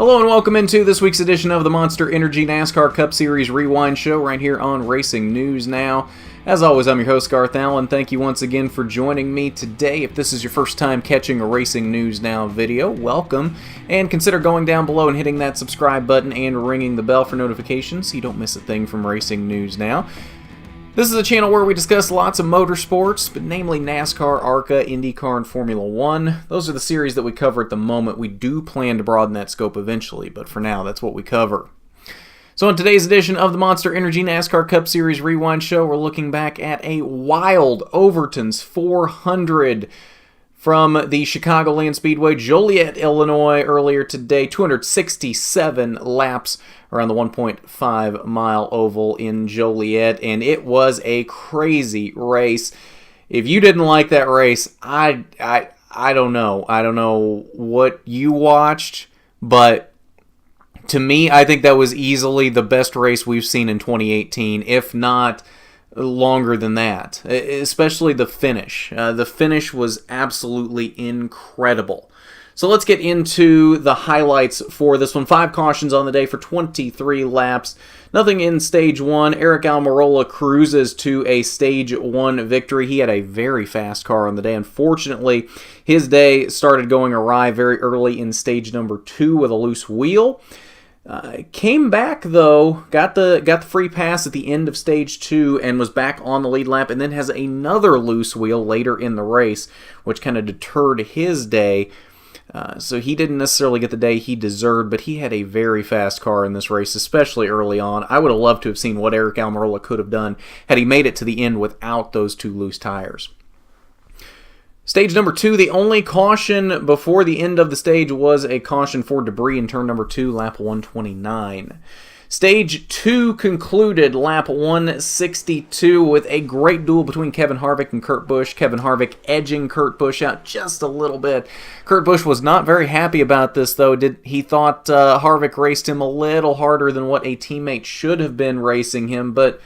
Hello and welcome into this week's edition of the Monster Energy NASCAR Cup Series Rewind Show right here on Racing News Now. As always, I'm your host, Garth Allen. Thank you once again for joining me today. If this is your first time catching a Racing News Now video, welcome. And consider going down below and hitting that subscribe button and ringing the bell for notifications so you don't miss a thing from Racing News Now. This is a channel where we discuss lots of motorsports, but namely NASCAR, ARCA, IndyCar, and Formula One. Those are the series that we cover at the moment. We do plan to broaden that scope eventually, but for now, that's what we cover. So in today's edition of the Monster Energy NASCAR Cup Series Rewind Show, we're looking back at a wild Overton's 400 from the Chicagoland Speedway, Joliet, Illinois, earlier today. 267 laps around the 1.5-mile oval in Joliet, and it was a crazy race. If you didn't like that race, I don't know. I don't know what you watched, but to me, I think that was easily the best race we've seen in 2018, if not longer than that, especially the finish. The finish was absolutely incredible. So let's get into the highlights for this one. 5 cautions on the day for 23 laps. Nothing in Stage 1. Aric Almirola cruises to a Stage 1 victory. He had a very fast car on the day. Unfortunately, his day started going awry very early in Stage number 2 with a loose wheel. Came back though, got the free pass at the end of Stage 2 and was back on the lead lap, and then has another loose wheel later in the race, which kind of deterred his day. So he didn't necessarily get the day he deserved, but he had a very fast car in this race, especially early on. I would have loved to have seen what Aric Almirola could have done had he made it to the end without those 2 loose tires. Stage number 2, the only caution before the end of the stage was a caution for debris in turn number 2, lap 129. Stage 2 concluded lap 162 with a great duel between Kevin Harvick and Kurt Busch. Kevin Harvick edging Kurt Busch out just a little bit. Kurt Busch was not very happy about this, though. He thought Harvick raced him a little harder than what a teammate should have been racing him, but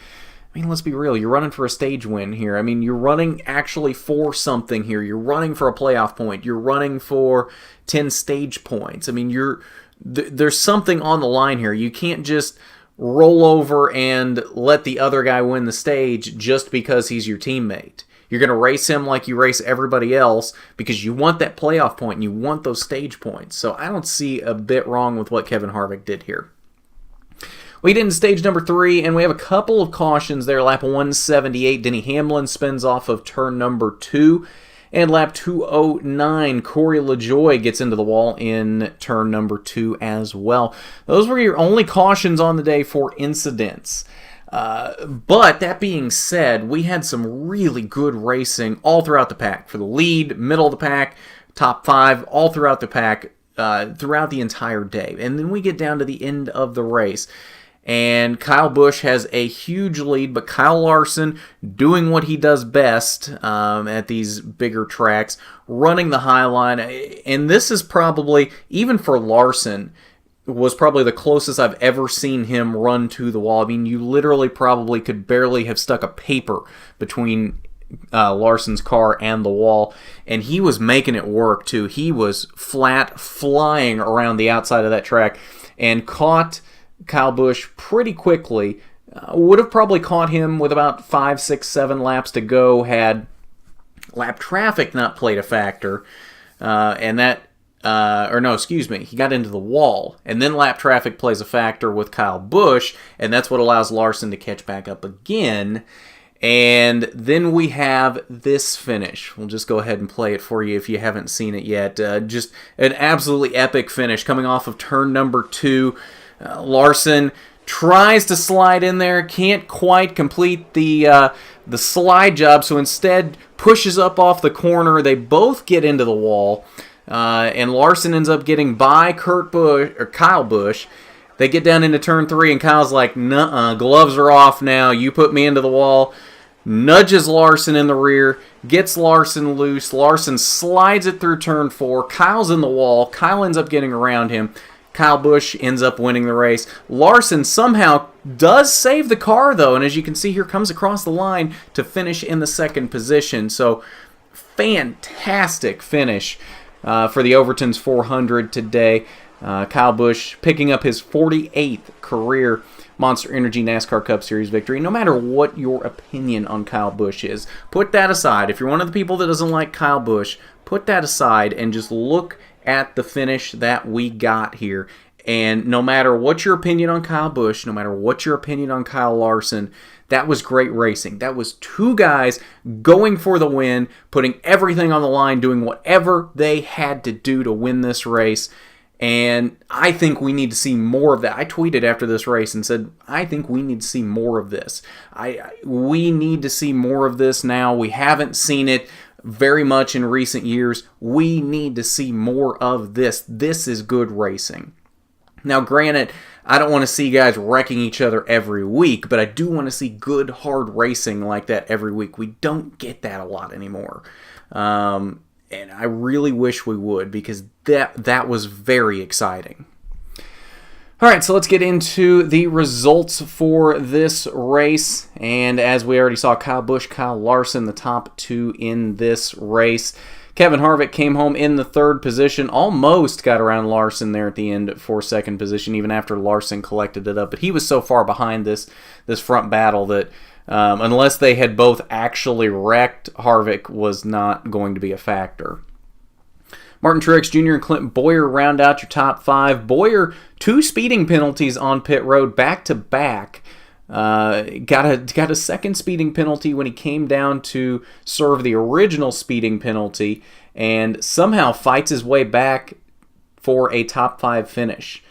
I mean, let's be real. You're running for a stage win here. I mean, you're running actually for something here. You're running for a playoff point. You're running for 10 stage points. I mean, there's something on the line here. You can't just roll over and let the other guy win the stage just because he's your teammate. You're going to race him like you race everybody else because you want that playoff point and you want those stage points. So I don't see a bit wrong with what Kevin Harvick did here. We get into stage number 3, and we have a couple of cautions there. Lap 178, Denny Hamlin spins off of turn number 2. And lap 209, Corey LaJoie gets into the wall in turn number 2 as well. Those were your only cautions on the day for incidents. But that being said, we had some really good racing all throughout the pack. For the lead, middle of the pack, top 5, all throughout the pack, throughout the entire day. And then we get down to the end of the race, and Kyle Busch has a huge lead, but Kyle Larson doing what he does best at these bigger tracks, running the high line. And this is probably, even for Larson, was probably the closest I've ever seen him run to the wall. I mean, you literally probably could barely have stuck a paper between Larson's car and the wall, and he was making it work too. He was flat flying around the outside of that track and caught Kyle Busch pretty quickly. Would have probably caught him with about 5, 6, 7 laps to go had lap traffic not played a factor. He got into the wall, and then lap traffic plays a factor with Kyle Busch, and that's what allows Larson to catch back up again. And then we have this finish. We'll just go ahead and play it for you if you haven't seen it yet. Just an absolutely epic finish coming off of turn number 2. Larson tries to slide in there, can't quite complete the slide job, so instead pushes up off the corner. They both get into the wall, and Larson ends up getting by Kyle Busch. They get down into turn 3, and Kyle's like, "Nuh-uh, gloves are off now. You put me into the wall." Nudges Larson in the rear, gets Larson loose. Larson slides it through turn 4. Kyle's in the wall. Kyle ends up getting around him. Kyle Busch ends up winning the race. Larson somehow does save the car, though, and as you can see here, comes across the line to finish in the 2nd position. So, fantastic finish for the Overton's 400 today. Kyle Busch picking up his 48th career Monster Energy NASCAR Cup Series victory. No matter what your opinion on Kyle Busch is, put that aside. If you're one of the people that doesn't like Kyle Busch, put that aside and just look at the finish that we got here. And no matter what your opinion on Kyle Busch, no matter what your opinion on Kyle Larson, that was great racing. That was two guys going for the win, putting everything on the line, doing whatever they had to do to win this race. And I think we need to see more of that. I tweeted after this race and said, I think we need to see more of this. We need to see more of this now. We haven't seen it very much in recent years. We need to see more of this. This is good racing. Now, granted, I don't want to see guys wrecking each other every week, but I do want to see good, hard racing like that every week. We don't get that a lot anymore. And I really wish we would, because that was very exciting. All right, so let's get into the results for this race. And as we already saw, Kyle Busch, Kyle Larson, the top two in this race. Kevin Harvick came home in the third position, almost got around Larson there at the end for second position, even after Larson collected it up. But he was so far behind this front battle that unless they had both actually wrecked, Harvick was not going to be a factor. Martin Truex Jr. and Clint Bowyer round out your top five. Bowyer, 2 speeding penalties on pit road back-to-back. Got a second speeding penalty when he came down to serve the original speeding penalty, and somehow fights his way back for a top 5 finish.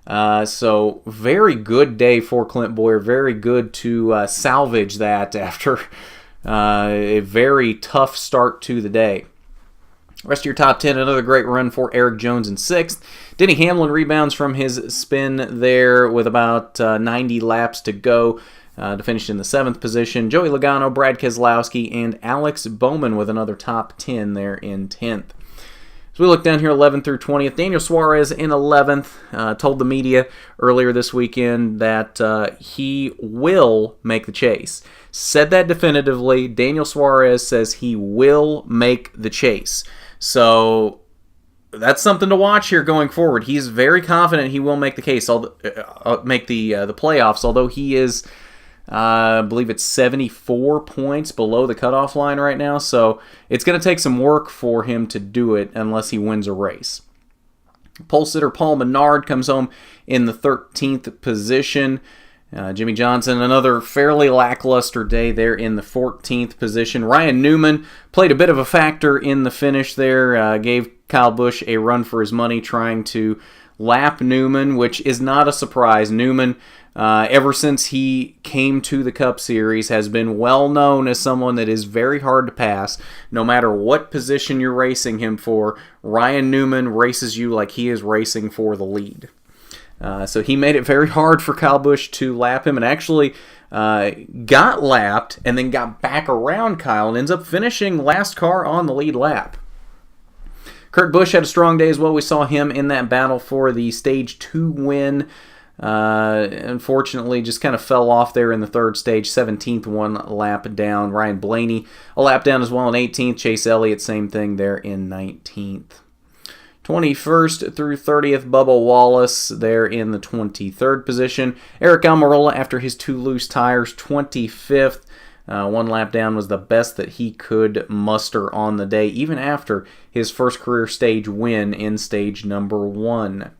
So very good day for Clint Bowyer. Very good to salvage that after a very tough start to the day. Rest of your top 10, another great run for Eric Jones in 6th. Denny Hamlin rebounds from his spin there with about 90 laps to go to finish in the 7th position. Joey Logano, Brad Keselowski, and Alex Bowman with another top 10 there in 10th. As we look down here, 11th through 20th, Daniel Suarez in 11th told the media earlier this weekend that he will make the chase. Said that definitively. Daniel Suarez says he will make the chase. So that's something to watch here going forward. He's very confident he will make the case, make the playoffs, although he is, I believe it's 74 points below the cutoff line right now. So it's going to take some work for him to do it unless he wins a race. Pole sitter Paul Menard comes home in the 13th position. Jimmie Johnson, another fairly lackluster day there in the 14th position. Ryan Newman played a bit of a factor in the finish there, gave Kyle Busch a run for his money trying to lap Newman, which is not a surprise. Newman, ever since he came to the Cup Series, has been well known as someone that is very hard to pass. No matter what position you're racing him for, Ryan Newman races you like he is racing for the lead. So he made it very hard for Kyle Busch to lap him, and actually got lapped and then got back around Kyle and ends up finishing last car on the lead lap. Kurt Busch had a strong day as well. We saw him in that battle for the Stage 2 win. Unfortunately, just kind of fell off there in the third stage, 17th, one lap down. Ryan Blaney, a lap down as well in 18th. Chase Elliott, same thing there in 19th. 21st through 30th, Bubba Wallace there in the 23rd position. Eric Almirola, after his 2 loose tires, 25th. One lap down was the best that he could muster on the day, even after his first career stage win in stage number 1.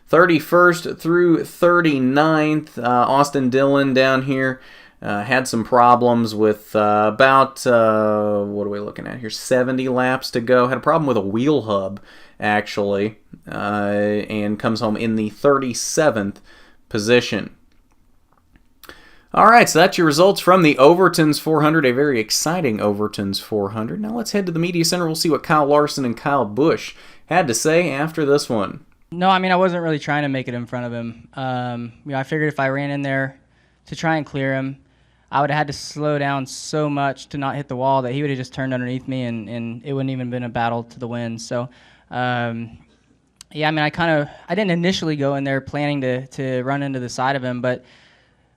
31st through 39th, Austin Dillon down here. Had some problems with about, what are we looking at here, 70 laps to go. Had a problem with a wheel hub, actually, and comes home in the 37th position. All right, so that's your results from the Overton's 400, a very exciting Overton's 400. Now let's head to the media center. We'll see what Kyle Larson and Kyle Busch had to say after this one. No, I mean, I wasn't really trying to make it in front of him. I figured if I ran in there to try and clear him, I would have had to slow down so much to not hit the wall that he would have just turned underneath me, and it wouldn't even been a battle to the win. So, I mean, I didn't initially go in there planning to run into the side of him, but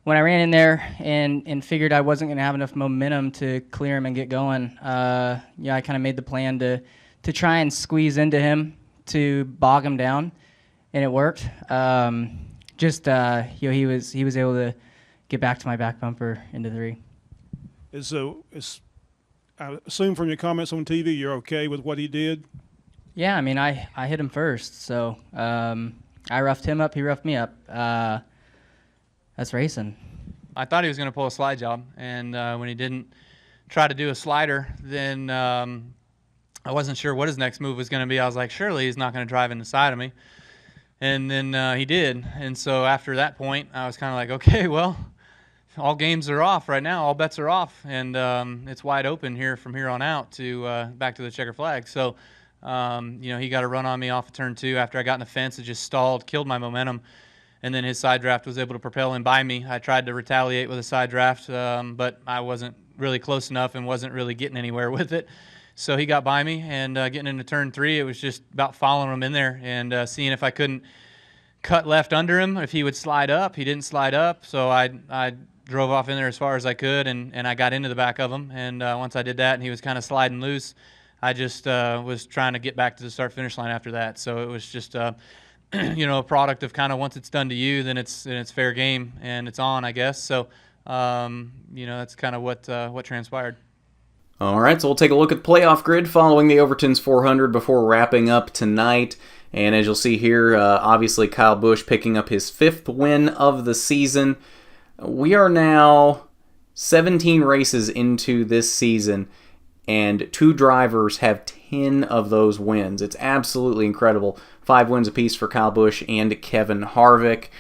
when I ran in there and figured I wasn't going to have enough momentum to clear him and get going, I kind of made the plan to try and squeeze into him, to bog him down, and it worked. He was able to get back to my back bumper into 3. I assume from your comments on TV you're okay with what he did? Yeah, I mean, I hit him first, so I roughed him up, he roughed me up. That's racing. I thought he was going to pull a slide job, and when he didn't try to do a slider, then I wasn't sure what his next move was going to be. I was like, surely he's not going to drive in the side of me. And then he did. And so after that point, I was kind of like, okay, well, all games are off right now. All bets are off. And it's wide open here from here on out to back to the checker flag. So, he got a run on me off of turn 2 after I got in the fence. It just stalled, killed my momentum. And then his side draft was able to propel him by me. I tried to retaliate with a side draft, but I wasn't really close enough and wasn't really getting anywhere with it. So he got by me, and getting into turn 3, it was just about following him in there and seeing if I couldn't cut left under him, if he would slide up. He didn't slide up, so I drove off in there as far as I could, and I got into the back of him. And once I did that and he was kind of sliding loose, I just was trying to get back to the start-finish line after that. So it was just a product of kind of once it's done to you, then it's fair game and it's on, I guess. So, that's kind of what transpired. All right, so we'll take a look at the playoff grid following the Overton's 400 before wrapping up tonight. And as you'll see here, obviously Kyle Busch picking up his 5th win of the season. We are now 17 races into this season, and 2 drivers have 10 of those wins. It's absolutely incredible. 5 wins apiece for Kyle Busch and Kevin Harvick.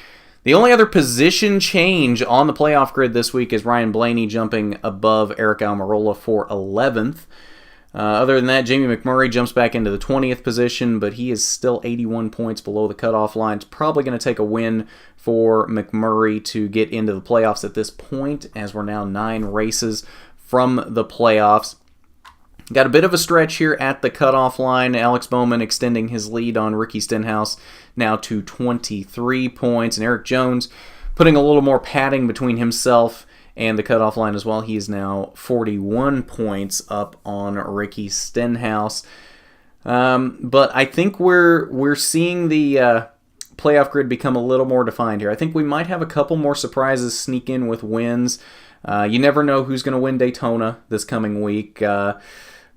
The only other position change on the playoff grid this week is Ryan Blaney jumping above Eric Almirola for 11th. Other than that, Jamie McMurray jumps back into the 20th position, but he is still 81 points below the cutoff line. It's probably going to take a win for McMurray to get into the playoffs at this point, as we're now 9 races from the playoffs. Got a bit of a stretch here at the cutoff line. Alex Bowman extending his lead on Ricky Stenhouse now to 23 points. And Eric Jones putting a little more padding between himself and the cutoff line as well. He is now 41 points up on Ricky Stenhouse. But I think we're seeing the playoff grid become a little more defined here. I think we might have a couple more surprises sneak in with wins. You never know who's going to win Daytona this coming week.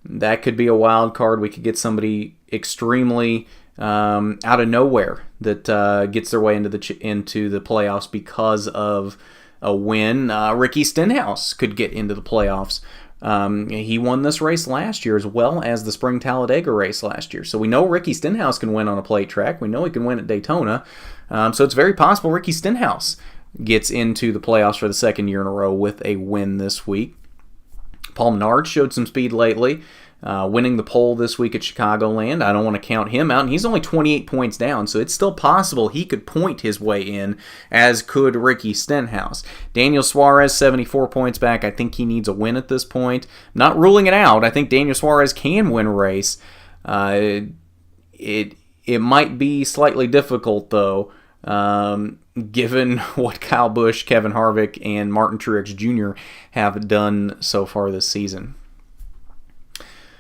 That could be a wild card. We could get somebody extremely out of nowhere that gets their way into the playoffs because of a win. Ricky Stenhouse could get into the playoffs. He won this race last year as well as the Spring Talladega race last year. So we know Ricky Stenhouse can win on a plate track. We know he can win at Daytona. So it's very possible Ricky Stenhouse gets into the playoffs for the 2nd year in a row with a win this week. Paul Menard showed some speed lately, winning the pole this week at Chicagoland. I don't want to count him out, and he's only 28 points down, so it's still possible he could point his way in, as could Ricky Stenhouse. Daniel Suarez, 74 points back. I think he needs a win at this point. Not ruling it out. I think Daniel Suarez can win a race. It might be slightly difficult, though, given what Kyle Busch, Kevin Harvick, and Martin Truex Jr. have done so far this season.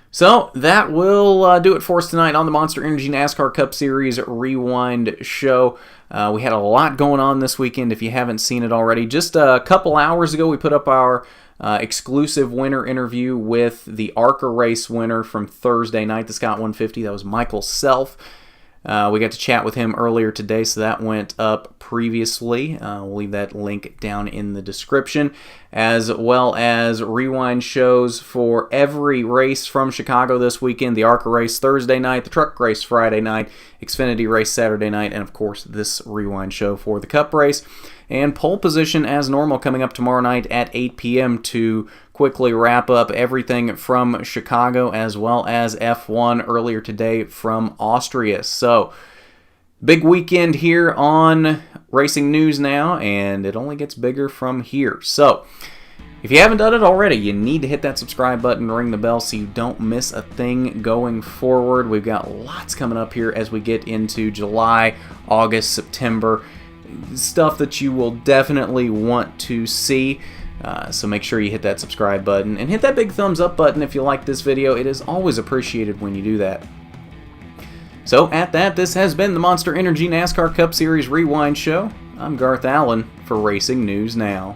So that will do it for us tonight on the Monster Energy NASCAR Cup Series Rewind show. We had a lot going on this weekend if you haven't seen it already. Just a couple hours ago, we put up our exclusive winner interview with the ARCA race winner from Thursday night, the Scott 150. That was Michael Self. We got to chat with him earlier today, so that went up previously. We'll leave that link down in the description, as well as rewind shows for every race from Chicago this weekend. The ARCA race Thursday night, the truck race Friday night, Xfinity race Saturday night, and of course this rewind show for the Cup race. And pole position as normal coming up tomorrow night at 8 p.m. to quickly wrap up everything from Chicago, as well as F1 earlier today from Austria. So, big weekend here on Racing News Now, and it only gets bigger from here. So, if you haven't done it already, you need to hit that subscribe button, ring the bell so you don't miss a thing going forward. We've got lots coming up here as we get into July, August, September. Stuff that you will definitely want to see. So make sure you hit that subscribe button and hit that big thumbs up button if you like this video. It is always appreciated when you do that. So at that, this has been the Monster Energy NASCAR Cup Series Rewind Show. I'm Garth Allen for Racing News Now.